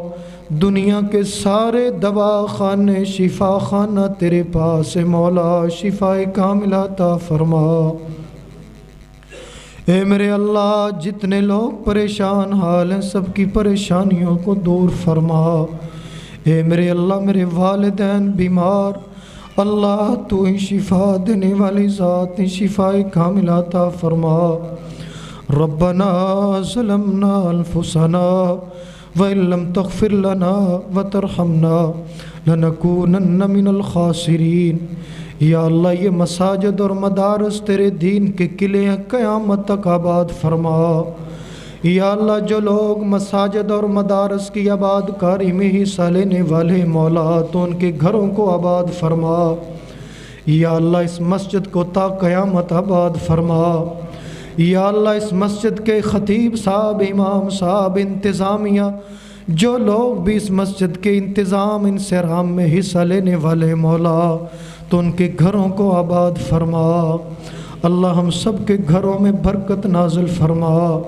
دنیا کے سارے دواخانے شفا خانہ تیرے پاس ہے مولا، شفا کاملہ عطا فرما۔ اے میرے اللہ جتنے لوگ پریشان حال ہیں سب کی پریشانیوں کو دور فرما۔ اے میرے اللہ میرے والدین بیمار، اللہ تو ہی شفا دینے والی ذات، شفا کاملہ عطا فرما۔ ربنا ظلمنا انفسنا وإن لم تغفر لنا وترحمنا لنكونن من الخاسرین۔ یا اللہ یہ مساجد اور مدارس تیرے دین کے قلعے ہیں، قیامت تک آباد فرما۔ یا اللہ جو لوگ مساجد اور مدارس کی آباد کاری میں حصہ لینے والے مولا تو ان کے گھروں کو آباد فرما۔ یا اللہ اس مسجد کو تا قیامت آباد فرما۔ یا اللہ اس مسجد کے خطیب صاحب، امام صاحب، انتظامیہ، جو لوگ بھی اس مسجد کے انتظام انصرام میں حصہ لینے والے مولا تو ان کے گھروں کو آباد فرما۔ اللہ ہم سب کے گھروں میں برکت نازل فرما۔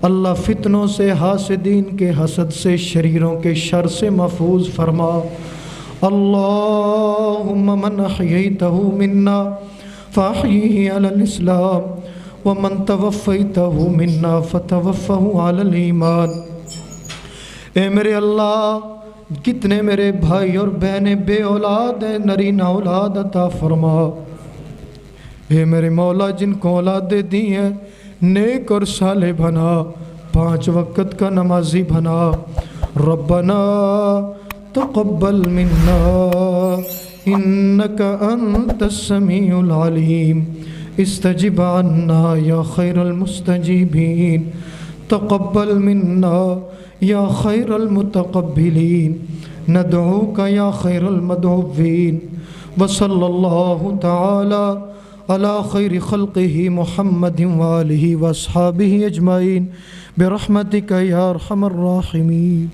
اللہ فتنوں سے، حاسدین کے حسد سے، شریروں کے شر سے محفوظ فرما۔ اللہم من احییتہ منا فاحیہ علی الاسلام ومن توفیتہ منا فتوفہ علی الایمان۔ اے میرے اللہ کتنے میرے بھائی اور بہنیں بے اولاد ہیں، نرینہ اولاد عطا فرما۔ اے میرے مولا جن کو اولادیں دی ہیں نیک اور صالح بنا، 5 وقت کا نمازی بنا۔ ربنا تقبل منا انک انت السمیع العلیم استجب عنا یا خیر المستجیبین، تقبل منا یا خیر المتقبلین، ندعوک یا خیر المدعوین۔ وصلی اللہ تعالی علی خیر خلقہ محمد وآلہ واصحابہ اجمعین برحمتک یا ارحم الراحمین۔